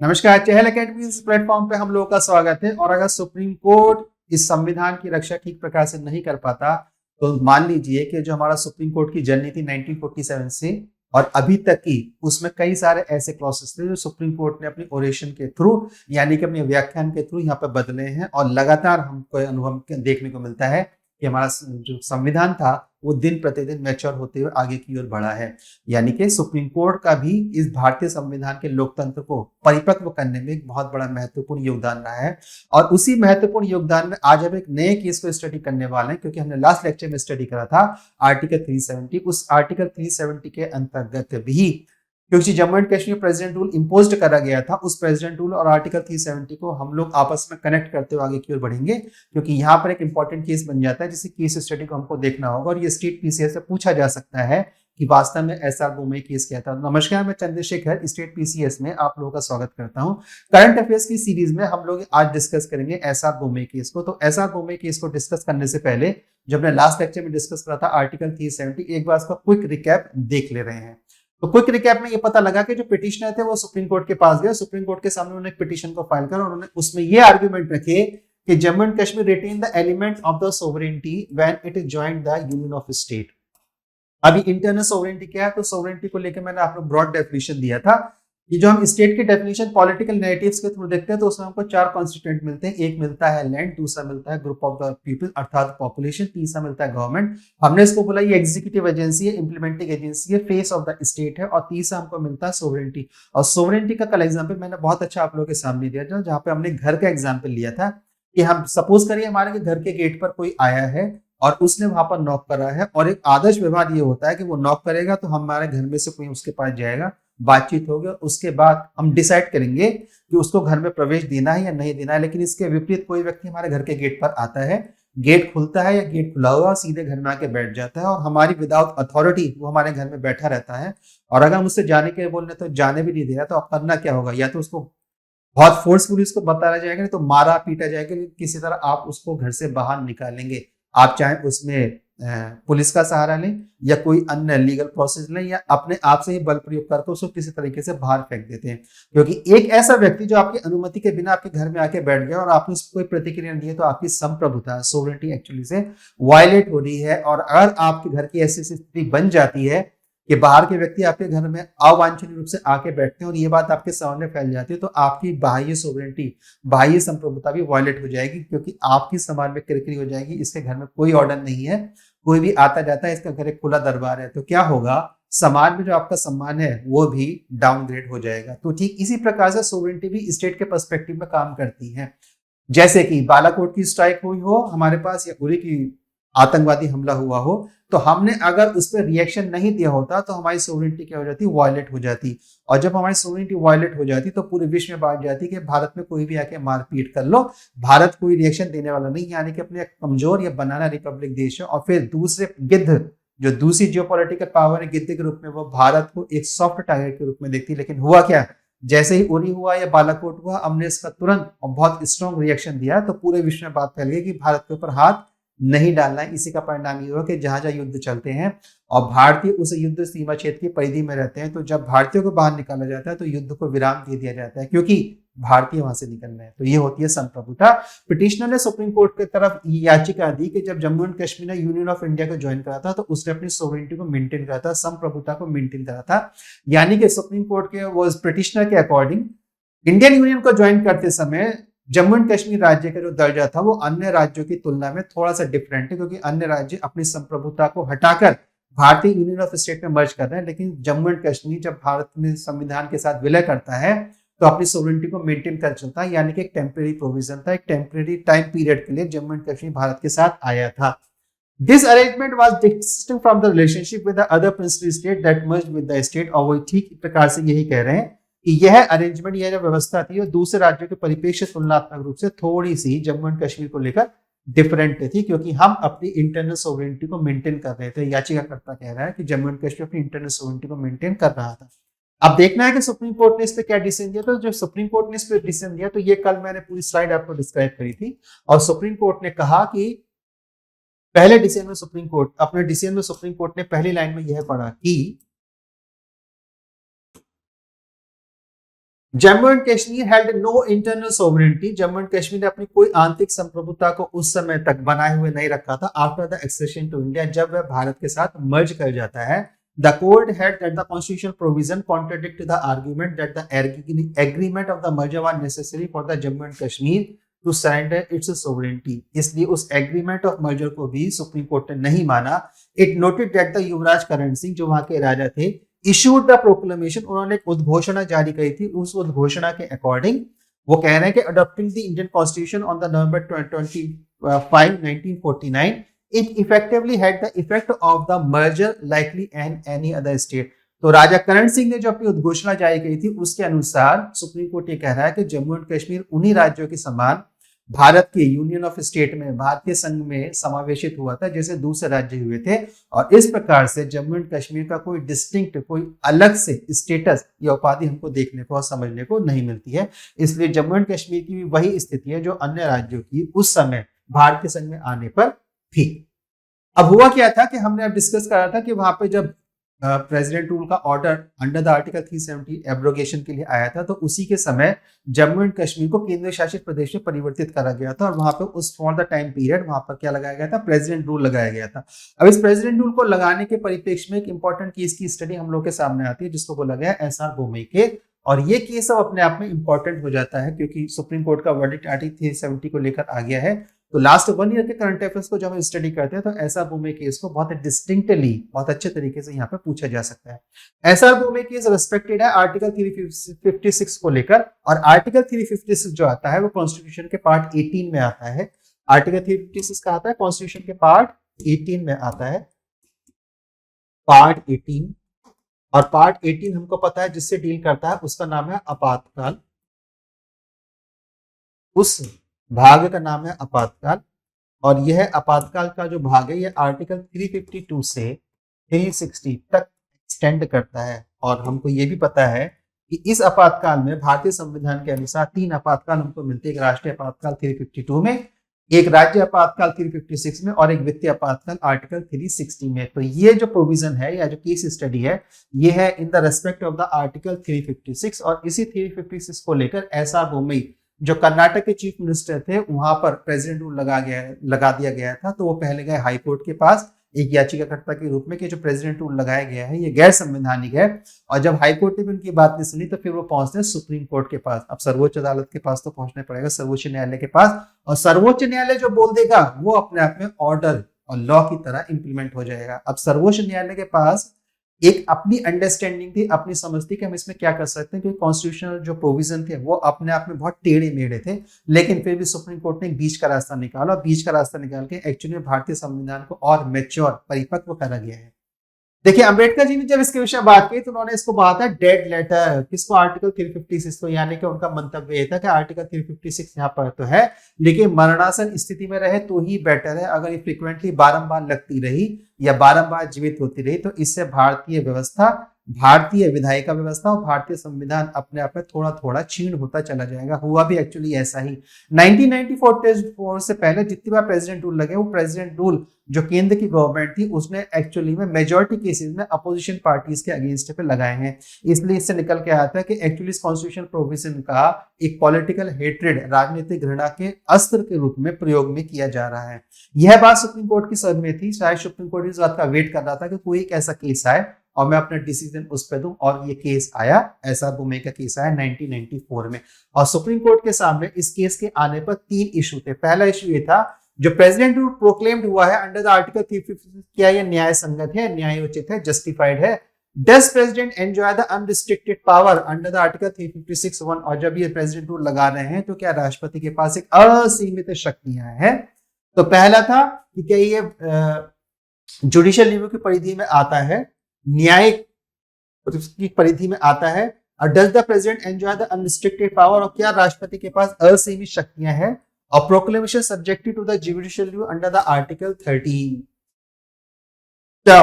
नमस्कार, चहल एकेडमी इस प्लेटफॉर्म पे हम लोगों का स्वागत है। और अगर सुप्रीम कोर्ट इस संविधान की रक्षा ठीक प्रकार से नहीं कर पाता तो मान लीजिए कि जो हमारा सुप्रीम कोर्ट की जर्नी थी 1947 से और अभी तक की, उसमें कई सारे ऐसे क्लॉसेस थे जो सुप्रीम कोर्ट ने अपनी ओरेशन के थ्रू यानी कि अपने व्याख्यान के थ्रू यहाँ पे बदले हैं। और लगातार हमको अनुभव देखने को मिलता है कि हमारा जो संविधान था वो दिन प्रतिदिन मैच्योर होते हुए आगे की ओर बढ़ा है। यानी कि सुप्रीम कोर्ट का भी इस भारतीय संविधान के लोकतंत्र को परिपक्व करने में एक बहुत बड़ा महत्वपूर्ण योगदान रहा है। और उसी महत्वपूर्ण योगदान में आज हम एक नए केस को स्टडी करने वाले हैं, क्योंकि हमने लास्ट लेक्चर में स्टडी करा था आर्टिकल 370। उस आर्टिकल 370 के अंतर्गत भी, क्योंकि Jammu and Kashmir president rule impose करा गया था, उस प्रेसिडेंट रूल और आर्टिकल 370 को हम लोग आपस में कनेक्ट करते हुए आगे की ओर बढ़ेंगे, क्योंकि यहाँ पर एक इंपॉर्टेंट केस बन जाता है जिसे केस स्टडी को हमको देखना होगा। और ये स्टेट पीसीएस से पूछा जा सकता है कि वास्तव में एसआर बोमई केस क्या था। नमस्कार, मैं चंद्रशेखर स्टेट पीसीएस में आप लोगों का स्वागत करता हूं। करंट अफेयर्स की सीरीज में हम लोग आज डिस्कस करेंगे एसआर बोमई केस को। तो एसआर बोमई केस को डिस्कस करने से पहले, जब हमने लास्ट लेक्चर में डिस्कस करा था आर्टिकल 370, एक बार इसका क्विक रिकैप देख ले रहे हैं। तो क्विक रिकैप में ये पता लगा कि जो पिटिशनर थे वो सुप्रीम कोर्ट के पास गए, सुप्रीम कोर्ट के सामने उन्होंने एक पिटिशन को फाइल करा और उन्होंने उसमें ये आर्ग्यूमेंट रखे कि Jammu and Kashmir retain the element of the sovereignty when it is joined the union of state. अभी इंटरनल सोवरेनिटी क्या है, तो सोवरेनिटी को लेकर मैंने आपको ब्रॉड डेफिनेशन दिया था कि जो हम स्टेट की डेफिनेशन पॉलिटिकल नैरेटिव्स के थ्रू देखते हैं तो उसमें हमको चार कॉन्स्टिट्यूएंट मिलते हैं। एक मिलता है लैंड, दूसरा मिलता है ग्रुप ऑफ द पीपल अर्थात पॉपुलेशन, तीसरा मिलता है गवर्नमेंट। हमने इसको बोला ये एग्जीक्यूटिव एजेंसी है, इंप्लीमेंटिंग एजेंसी है, फेस ऑफ द स्टेट है। और तीसरा हमको मिलता है सोवरेनिटी। और सोवरेनिटी का कल एग्जाम्पल मैंने बहुत अच्छा आप लोगों के सामने दिया था, जहाँ पे हमने घर का एग्जाम्पल लिया था कि हम सपोज करिए हमारे घर के गेट पर कोई आया है और उसने वहां पर नॉक करा है, और एक आदर्श व्यवहार ये होता है कि वो नॉक करेगा तो हमारे घर में से कोई उसके पास जाएगा, बातचीत होगी, उसके बाद हम डिसाइड करेंगे कि उसको घर में प्रवेश देना है या नहीं देना है। लेकिन इसके विपरीत कोई व्यक्ति हमारे घर के गेट पर आता है, गेट खुलता है या गेट खुला हुआ, सीधे घर में आके बैठ जाता है और हमारी विदाउट अथॉरिटी वो हमारे घर में बैठा रहता है। और अगर हम उससे जाने के बोल रहे तो जाने भी नहीं दे रहा, तो अब करना क्या होगा? या तो उसको बहुत फोर्सफुली उसको बताया जाएगा, नहीं तो मारा पीटा जाएगा, किसी तरह आप उसको घर से बाहर निकालेंगे। आप चाहे उसमें पुलिस का सहारा लें या कोई अन्य लीगल प्रोसेस लें या अपने आप से ही बल प्रयोग करके उसको किसी तरीके से बाहर फेंक देते हैं। क्योंकि एक ऐसा व्यक्ति जो आपकी अनुमति के बिना आपके घर में आके बैठ गया और आपने उसको कोई प्रतिक्रिया नहीं दी है, तो आपकी संप्रभुता सोवरेनिटी एक्चुअली से वायलेट हो रही है। और अगर आपके घर की ऐसी स्थिति बन जाती है कि बाहर के व्यक्ति आपके घर में अवांछनीय रूप से आके बैठते हैं और ये बात आपके सामने फैल जाती है, तो आपकी बाह्य सोवरेनिटी, बाह्य संप्रभुता भी वायलेट हो जाएगी, क्योंकि आपकी समाज में किरकिरी हो जाएगी। इसके घर में कोई ऑर्डर नहीं है, कोई भी आता जाता है, इसका घर एक खुला दरबार है, तो क्या होगा? समाज में जो आपका सम्मान है वो भी डाउनग्रेड हो जाएगा। तो ठीक इसी प्रकार से सोवरेनिटी भी स्टेट के पर्सपेक्टिव में काम करती है। जैसे कि बालाकोट की स्ट्राइक हुई हो हमारे पास, या उरी की आतंकवादी हमला हुआ हो, तो हमने अगर उस पर रिएक्शन नहीं दिया होता तो हमारी सोवरेनिटी क्या हो जाती? वायलेट हो जाती। और जब हमारी सोवरेनिटी वायलेट हो जाती तो पूरे विश्व में बांट जाती कि भारत में कोई भी आके मारपीट कर लो, भारत कोई रिएक्शन देने वाला नहीं, यानी कि अपने कमजोर या बनाना रिपब्लिक देश है। और फिर दूसरे गिद्ध, जो दूसरी जियोपॉलिटिकल पावर है गिद्ध के रूप में, वो भारत को एक सॉफ्ट टारगेट के रूप में देखती। लेकिन हुआ क्या? जैसे ही उरी हुआ या बालाकोट हुआ, हमने इसका तुरंत और बहुत स्ट्रॉन्ग रिएक्शन दिया, तो पूरे विश्व में बात फैल गई कि भारत के ऊपर हाथ नहीं डालना है। इसी का परिणाम ये हुआ कि जहां जहां युद्ध चलते हैं और भारतीय उस युद्ध सीमा क्षेत्र की परिधि में रहते हैं, तो जब भारतीयों को बाहर निकाला जाता है तो युद्ध को विराम दे दिया जाता है, क्योंकि भारतीय वहां से निकलना है। तो ये होती है संप्रभुता। पिटिशनर ने सुप्रीम कोर्ट की तरफ याचिका दी कि जब जम्मू एंड कश्मीर ने यूनियन ऑफ इंडिया को ज्वाइन करा था तो उसने अपनी सोवरेनिटी को मेंटेन करा था, संप्रभुता को मेंटेन करा था। यानी कि सुप्रीम कोर्ट के वो पिटिशनर के अकॉर्डिंग इंडियन यूनियन को ज्वाइन करते समय जम्मू एंड कश्मीर राज्य का जो दर्जा था वो अन्य राज्यों की तुलना में थोड़ा सा डिफरेंट है, क्योंकि अन्य राज्य अपनी संप्रभुता को हटाकर भारतीय यूनियन ऑफ स्टेट में मर्ज कर रहे हैं। लेकिन जम्मू एंड कश्मीर जब भारत में संविधान के साथ विलय करता है तो अपनी सोवरेनिटी को मेंटेन कर चलता है, यानी कि एक टेम्परेरी प्रोविजन था, एक टेम्परेरी टाइम पीरियड के लिए जम्मू एंड कश्मीर भारत के साथ आया था। This arrangement was distinct from the relationship with the other principal state that merged with the state. और वो ठीक प्रकार से यही कह रहे हैं कि यह अरेंजमेंट, यह जो व्यवस्था थी, वो दूसरे राज्यों के परिप्रेक्ष्य तुलनात्मक रूप से थोड़ी सी जम्मू एंड कश्मीर को लेकर डिफरेंट थी, क्योंकि हम अपनी इंटरनल सोवरेनिटी को मेंटेन कर रहे थे। याचिकाकर्ता कह रहा है कि जम्मू एंड कश्मीर अपनी इंटरनल सोवरेनिटी को मेंटेन कर रहा था। अब देखना है कि सुप्रीम कोर्ट ने इस पे क्या डिसीजन दिया। तो जो सुप्रीम कोर्ट ने इस पे डिसीजन दिया, तो ये कल मैंने पूरी स्लाइड आपको डिस्क्राइब करी थी। और सुप्रीम कोर्ट ने कहा कि पहले डिसीजन में सुप्रीम कोर्ट, अपने डिसीजन में सुप्रीम कोर्ट ने पहली लाइन में यह पढ़ा कि Jammu and Kashmir held no internal sovereignty, Jammu and Kashmir ने अपनी कोई आंतरिक संप्रभुता को उस समय तक बनाए हुए नहीं रखा था after the accession to India, जब वह भारत के साथ मर्ज कर जाता है। The court held that the constitutional provision contradict the argument that the agreement of the merger was necessary for the Jammu and Kashmir to surrender its sovereignty, इसलिए उस agreement of merger को भी सुप्रीम कोर्ट ने नहीं माना। इट नोटेड दैट द युवराज करण सिंह, जो वहां के राजा थे, इशूड द प्रोक्लेमेशन, उन्होंने एक उद्घोषणा जारी करी थी। उस उद्घोषणा के अकॉर्डिंग वो कह रहे हैं कि adopting the Indian constitution on the November 25 1949 it effectively had the effect of the merger likely and any other state. तो राजा करण सिंह ने जो अपनी उद्घोषणा जारी की थी उसके अनुसार सुप्रीम कोर्ट ये कह रहा है कि जम्मू एंड कश्मीर उन्हीं राज्यों के समान भारत के यूनियन ऑफ स्टेट में, भारतीय संघ में समावेशित हुआ था जैसे दूसरे राज्य हुए थे, और इस प्रकार से जम्मू एंड कश्मीर का कोई डिस्टिंक्ट, कोई अलग से स्टेटस या उपाधि हमको देखने को और समझने को नहीं मिलती है। इसलिए जम्मू एंड कश्मीर की भी वही स्थिति है जो अन्य राज्यों की उस समय भारतीय संघ में आने पर थी। अब हुआ क्या था कि हमने अब डिस्कस करा था कि वहां पे जब प्रेसिडेंट रूल का order under the article 370 abrogation के लिए आया था, तो उसी के समय जम्मू एंड कश्मीर को केंद्र शासित प्रदेश में परिवर्तित करा गया था, और वहां पे उस फॉर द टाइम पीरियड वहां पर क्या लगाया गया था, प्रेसिडेंट रूल लगाया गया था। अब इस प्रेसिडेंट रूल को लगाने के परिप्रेक्ष्य में एक इंपॉर्टेंट केस की स्टडी हम लोग के सामने आती है जिसको बोला गया SR बोमई केस, और ये केस अब अपने आप में इंपॉर्टेंट हो जाता है क्योंकि सुप्रीम कोर्ट का वर्डिक्ट आर्टिकल 370 को लेकर आ गया है। तो लास्ट 1 ईयर के करंट अफेयर्स को जब हम स्टडी करते हैं तो एसआर बोमे केस को बहुत डिस्टिंक्टली, बहुत अच्छे तरीके से यहाँ पे पूछा जा सकता है। एसआर बोमे केस रेस्पेक्टेड है आर्टिकल 356 को लेकर, और आर्टिकल 356 जो आता है वो कॉन्स्टिट्यूशन के पार्ट 18 में आता है। आर्टिकल 356 का आता है कॉन्स्टिट्यूशन के पार्ट 18 में आता है, पार्ट 18, और पार्ट 18 हमको पता है जिससे डील करता है उसका नाम है आपातकाल, उस भाग का नाम है आपातकाल, और यह आपातकाल का जो भाग है यह आर्टिकल 352 से 360 तक एक्सटेंड करता है। और हमको ये भी पता है कि इस आपातकाल में भारतीय संविधान के अनुसार 3 आपातकाल हमको मिलते हैं, एक राष्ट्रीय आपातकाल 352 में, एक राज्य आपातकाल 356 में, और एक वित्तीय आपातकाल आर्टिकल 360 में। तो ये जो प्रोविजन है या जो केस स्टडी है ये है in the respect of the article 356, और इसी 356 को लेकर एसआर बोमई जो कर्नाटक के चीफ मिनिस्टर थे वहां पर प्रेसिडेंट रूल लगा दिया गया था। तो वो पहले गए हाई कोर्ट के पास एक याचिकाकर्ता के रूप में कि जो प्रेसिडेंट रूल लगाया गया है ये गैर संवैधानिक है, और जब हाई कोर्ट ने भी उनकी बात नहीं सुनी तो फिर वो पहुंचते हैं सुप्रीम कोर्ट के पास। अब सर्वोच्च अदालत के पास तो पहुंचना पड़ेगा, सर्वोच्च न्यायालय के पास, और सर्वोच्च न्यायालय जो बोल देगा वो अपने आप में ऑर्डर और लॉ की तरह इंप्लीमेंट हो जाएगा। अब सर्वोच्च न्यायालय के पास एक अपनी अंडरस्टैंडिंग थी, अपनी समझ थी कि हम इसमें क्या कर सकते हैं, क्योंकि कॉन्स्टिट्यूशनल जो प्रोविजन थे वो अपने आप में बहुत टेढ़े मेढ़े थे, लेकिन फिर भी सुप्रीम कोर्ट ने बीच का रास्ता निकाला, बीच का रास्ता निकाल के एक्चुअली भारतीय संविधान को और मैच्योर, परिपक्व करा गया है। देखिए अम्बेडकर जी ने जब इसके विषय में बात की तो उन्होंने इसको कहा था डेड लेटर, किसको, आर्टिकल 356 को, यानी कि उनका मंतव्य ये था कि आर्टिकल 356 यहाँ पर तो है लेकिन मरणासन स्थिति में रहे तो ही बेटर है। अगर ये फ्रिक्वेंटली बारंबार लगती रही या बारंबार जीवित होती रही तो इससे भारतीय व्यवस्था, भारतीय विधायिका व्यवस्था और भारतीय संविधान अपने आप में थोड़ा थोड़ा क्षीण होता चला जाएगा। हुआ भी एक्चुअली ऐसा ही। 1994 से पहले जितनी बार प्रेसिडेंट रूल लगे वो प्रेसिडेंट रूल जो केंद्र की गवर्नमेंट थी उसने एक्चुअली में मेजॉरिटी केसेस में अपोजिशन पार्टीज के अगेंस्ट पे लगाए हैं। इसलिए इससे निकल के आता है कि एक्चुअली इस कॉन्स्टिट्यूशन प्रोविजन का एक पॉलिटिकल हेट्रेड, राजनीतिक घृणा के अस्त्र के रूप में प्रयोग में किया जा रहा है। यह बात सुप्रीम कोर्ट की समझ में थी, शायद सुप्रीम कोर्ट इस बात का वेट कर रहा था कि कोई एक ऐसा केस आए और मैं अपना डिसीजन उस पर दूं, और ये केस आया, एसआर बोमे का केस आया 1994 में, और सुप्रीम कोर्ट के सामने इस केस के आने पर 3 इशू थे। पहला इशू ये था जो प्रेसिडेंट रूल प्रोक्लेम्ड हुआ है अंडर द आर्टिकल 356, क्या ये न्याय संगत है, न्यायोचित है, जस्टिफाइड है? Does president enjoy the unrestricted power under the article 356(1)? और जब ये प्रेसिडेंट रूल लगा रहे हैं तो क्या राष्ट्रपति के पास एक असीमित शक्तियां हैं? तो पहला था कि क्या ये जुडिशियल रिव्यू की परिधि में आता है, न्यायिक की परिधि में आता है, और does the president enjoy the unrestricted power, और क्या राष्ट्रपति के पास असीमित शक्तियां हैं? और proclamation subjected to the judicial review under the article 13। तो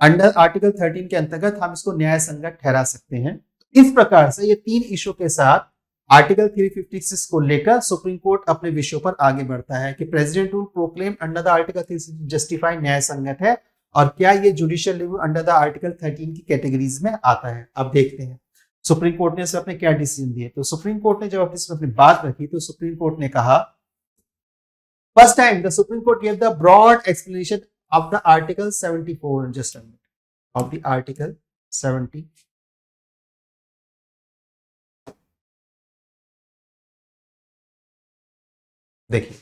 अंडर आर्टिकल 13 के अंतर्गत हम इसको न्याय संगत ठहरा सकते हैं। इस प्रकार से ये 3 इशू के साथ आर्टिकल 356 को लेकर सुप्रीम कोर्ट अपने विषयों पर आगे बढ़ता है कि president rule proclaim under the article 356 justify न्याय संगत है, और क्या ये judicial review under the article 13 की कैटेगरीज में आता है। अब देखते हैं सुप्रीम कोर्ट ने इसमें अपने क्या डिसीजन दिए। तो सुप्रीम कोर्ट ने जब इसमें अपनी बात रखी तो सुप्रीम कोर्ट ने कहा, first time the supreme court give the broad explanation of the article 74 just of the article 70। देखिए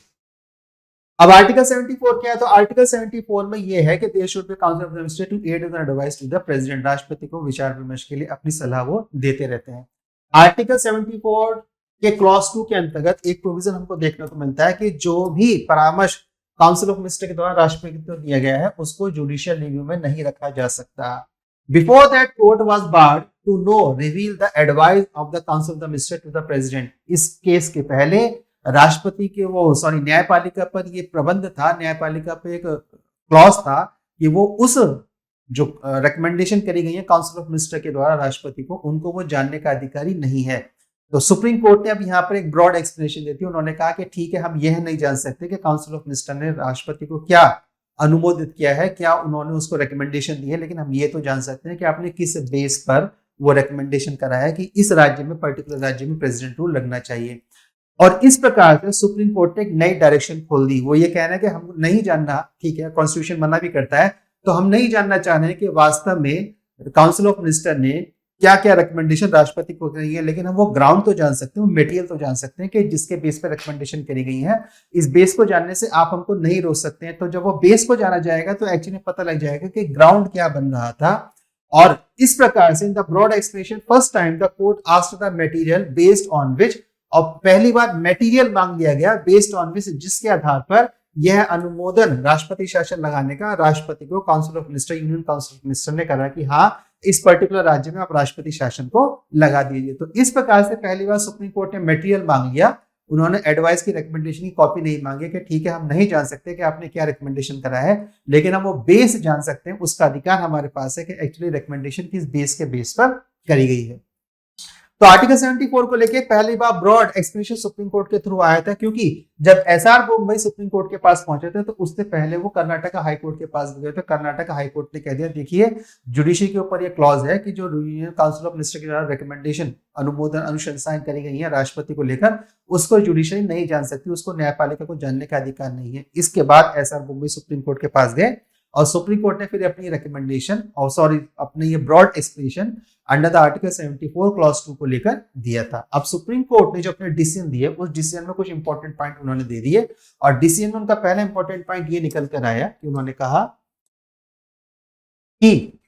अब आर्टिकल 74 क्या है, तो आर्टिकल 74 में ये है कि there should be council of minister to aid and advise to the president, राष्ट्रपति को विचार विमर्श के लिए अपनी सलाह वो देते रहते हैं। आर्टिकल 74 के क्लॉज 2 के अंतर्गत एक प्रोविजन हमको देखने को मिलता है कि जो भी परामर्श काउंसिल ऑफ मिनिस्टर के द्वारा राष्ट्रपति को दिया गया है उसको जुडिशियल रिव्यू में नहीं रखा जा सकता। Before that court was barred to no reveal the advice of the council of the minister to the president. इस केस के पहले राष्ट्रपति के न्यायपालिका पर ये प्रबंध था, न्यायपालिका पे एक क्लॉज था कि वो उस जो रिकमेंडेशन करी गई है काउंसिल ऑफ मिनिस्टर के द्वारा राष्ट्रपति को, उनको वो जानने का अधिकारी नहीं है। तो सुप्रीम कोर्ट ने अब यहाँ पर एक ब्रॉड एक्सप्लेनेशन देती है। उन्होंने कहा कि ठीक है, हम यह नहीं जान सकते कि काउंसिल ऑफ मिनिस्टर ने राष्ट्रपति को क्या अनुमोदित किया है, क्या उन्होंने उसको रिकमेंडेशन दी है, लेकिन हम ये तो जान सकते हैं कि आपने किस बेस पर वो रिकमेंडेशन कराया है कि इस राज्य में, पर्टिकुलर राज्य में प्रेसिडेंट रूल लगना चाहिए। और इस प्रकार से सुप्रीम कोर्ट ने एक नई डायरेक्शन खोल दी। वो ये कहना है कि हम नहीं जानना, ठीक है, कॉन्स्टिट्यूशन मना भी करता है, तो हम नहीं जानना चाह रहे हैं कि वास्तव में काउंसिल ऑफ मिनिस्टर ने क्या क्या रिकमेंडेशन राष्ट्रपति को करी है, लेकिन हम वो ग्राउंड तो जान सकते हैं, वो मटेरियल तो जान सकते हैं कि जिसके बेस पर रिकमेंडेशन करी गई है। इस बेस को जानने से आप हमको नहीं रोक सकते हैं। तो जब वो बेस को जाना जाएगा तो एक्चुअली पता लग जाएगा कि ग्राउंड क्या बन रहा था। और इस प्रकार से in the broad explanation first time the court asked the material based on which, और पहली बार मटेरियल मांग लिया गया बेस्ड ऑन विच, जिसके आधार पर यह अनुमोदन राष्ट्रपति शासन लगाने का राष्ट्रपति को council of minister, union council of minister ने करा कि हाँ इस पर्टिकुलर राज्य में आप राष्ट्रपति शासन को लगा दीजिए। तो इस प्रकार से पहली बार सुप्रीम कोर्ट ने मटेरियल मांग लिया। उन्होंने एडवाइस की रिकमेंडेशन की कॉपी नहीं मांगी कि ठीक है हम नहीं जान सकते कि आपने क्या रिकमेंडेशन करा है, लेकिन हम वो बेस जान सकते हैं, उसका अधिकार हमारे पास है कि एक्चुअली रिकमेंडेशन किस बेस के बेस पर करी गई है। तो आर्टिकल 74 को लेके पहली बार ब्रॉड एक्सप्लेनेशन सुप्रीम कोर्ट के थ्रू आया था, क्योंकि जब एसआर बोम्बई सुप्रीम कोर्ट के पास पहुंचे थे तो उससे पहले वो कर्नाटक हाई कोर्ट के पास गए थे। कर्नाटक हाई कोर्ट ने कह दिया, देखिए जुडिशरी के ऊपर ये क्लॉज है कि जो यूनियन काउंसिल ऑफ मिनिस्टर के द्वारा रिकमेंडेशन, अनुमोदन, अनुशंसाएं करी गई है राष्ट्रपति को लेकर, उसको जुडिशरी नहीं जान सकती, उसको न्यायपालिका को जानने का अधिकार नहीं है। इसके बाद एसआर बोम्बई सुप्रीम कोर्ट के पास गए और सुप्रीम कोर्ट ने फिर अपनी रिकमेंडेशन और अपने ये broad explanation under the article 74 clause 2 को लेकर दिया था। अब सुप्रीम कोर्ट ने जो अपने डिसीजन दिए उस डिसीजन में कुछ इंपॉर्टेंट पॉइंट उन्होंने दे दिए, और डिसीजन में उनका पहला इंपॉर्टेंट पॉइंट ये निकल कर आया कि उन्होंने कहा कि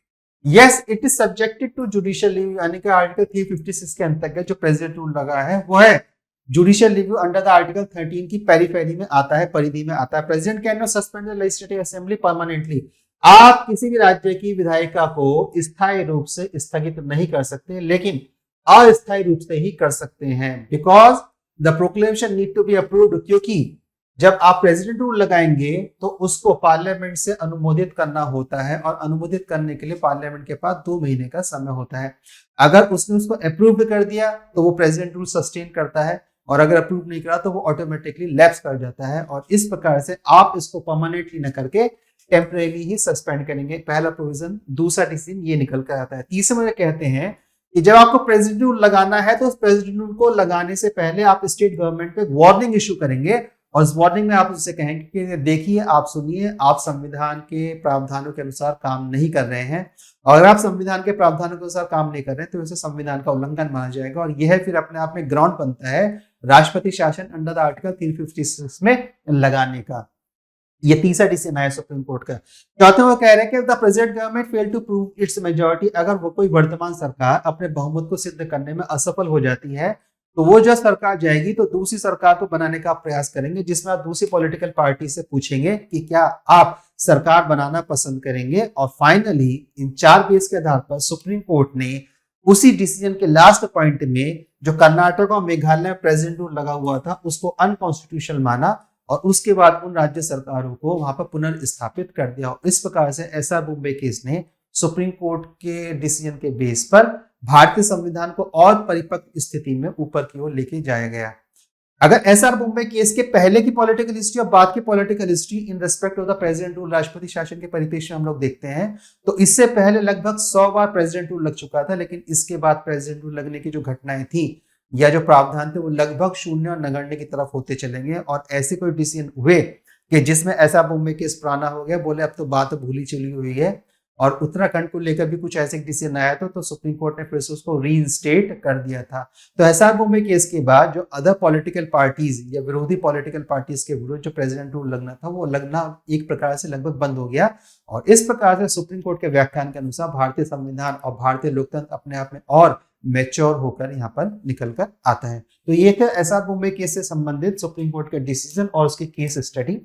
yes it is subjected to judicial review, यानी कि आर्टिकल 356 के अंतर्गत जो प्रेसिडेंट रूल लगा है वो है judicial review under the article 13 की पेरिफेरी में आता है, परिधि में आता है। President can not suspend the legislative assembly permanently. आप किसी भी राज्य की विधायिका को स्थायी रूप से स्थगित नहीं कर सकते, लेकिन अस्थायी रूप से ही कर सकते हैं, because the proclamation need to be approved, क्योंकि जब आप प्रेसिडेंट रूल लगाएंगे तो उसको पार्लियामेंट से अनुमोदित करना होता है, और अनुमोदित करने के लिए पार्लियामेंट के पास 2 महीने का समय होता है। अगर उसने उसको अप्रूव कर दिया तो वो प्रेसिडेंट रूल सस्टेन करता है, और अगर अप्रूव नहीं करा तो वो ऑटोमेटिकली लैप्स कर जाता है। और इस प्रकार से आप इसको परमानेंटली न करके टेम्परेरी ही सस्पेंड करेंगे, पहला प्रोविजन। दूसरा डिसीजन ये निकल कर आता है। तीसरे में कहते हैं कि जब आपको प्रेसिडेंट रूल लगाना है तो उस प्रेसिडेंट रूल को लगाने से पहले आप स्टेट गवर्नमेंट पे वार्निंग इशू करेंगे, और इस वार्निंग में आप उससे कहेंगे कि देखिए, आप सुनिए, आप संविधान के प्रावधानों के अनुसार काम नहीं कर रहे हैं, और अगर आप संविधान के प्रावधानों के अनुसार काम नहीं कर रहे हैं तो इसे संविधान का उल्लंघन माना जाएगा। और यह फिर अपने आप में ग्राउंड बनता है राष्ट्रपति शासन अंडर द आर्टिकल 356 में लगाने का। ये तीसरा डिसीजन आया सुप्रीम कोर्ट का। चौथे वो कह रहे हैं कि the present government fail to prove its majority, अगर वो कोई वर्तमान सरकार अपने बहुमत को सिद्ध करने में असफल हो जाती है तो वो जो सरकार जाएगी तो दूसरी सरकार को बनाने का प्रयास करेंगे, जिसमें आप दूसरी पॉलिटिकल पार्टी से पूछेंगे कि क्या आप सरकार बनाना पसंद करेंगे। और फाइनली इन 4 बेस के आधार पर सुप्रीम कोर्ट ने उसी डिसीजन के लास्ट पॉइंट में जो कर्नाटक और मेघालय में प्रेसिडेंट रूल लगा हुआ था उसको अनकॉन्स्टिट्यूशनल माना, और उसके बाद उन राज्य सरकारों को वहां पर पुनर्स्थापित कर दिया। और इस प्रकार से एसआर बोम्बे केस ने सुप्रीम कोर्ट के डिसीजन के बेस पर भारतीय संविधान को और परिपक्व स्थिति में ऊपर की ओर लेके जाया गया। अगर एसआर बोम्बे केस के पहले की पॉलिटिकल हिस्ट्री और बाद की political history in respect of the president rule, राष्ट्रपति शासन के परिप्रेक्ष्य में हम लोग देखते हैं, तो इससे पहले लगभग 100 बार प्रेसिडेंट रूल लग चुका था, लेकिन इसके बाद प्रेसिडेंट रूल लगने की जो घटनाएं थी या जो प्रावधान थे वो लगभग शून्य और नगण्य की तरफ होते चलेंगे। और ऐसे कोई डिसीजन हुए कि जिसमें ऐसा बोम्बे केस पुराना हो गया, बोले अब तो बात भूली चली हुई है, और उत्तराखंड को लेकर भी कुछ ऐसे डिसीजन आया था, तो सुप्रीम कोर्ट ने फिर से उसको रीइंस्टेट कर दिया था। तो एसआर बोम्बे केस के बाद जो अदर पॉलिटिकल पार्टीज या विरोधी पॉलिटिकल पार्टीज के विरुद्ध जो प्रेसिडेंट रूल लगना था वो लगना एक प्रकार से लगभग बंद हो गया। और इस प्रकार से सुप्रीम कोर्ट के व्याख्यान के अनुसार भारतीय संविधान और भारतीय लोकतंत्र अपने आप में और मैच्योर होकर यहाँ पर निकल कर आता है। तो ये था एसआर बोम्बे केस से संबंधित सुप्रीम कोर्ट का डिसीजन और उसकी केस स्टडी।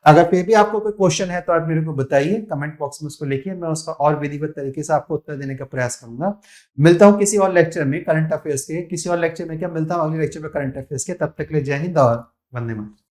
अगर फिर भी आपको कोई क्वेश्चन है तो आप मेरे को बताइए, कमेंट बॉक्स में उसको लिखिए, मैं उसका और विधिवत तरीके से आपको उत्तर देने का प्रयास करूंगा। मिलता हूं किसी और लेक्चर में करंट अफेयर्स के, किसी और लेक्चर में क्या, मिलता हूं अगले लेक्चर में करंट अफेयर्स के। तब तक के लिए जय हिंद और वंदे मातरम।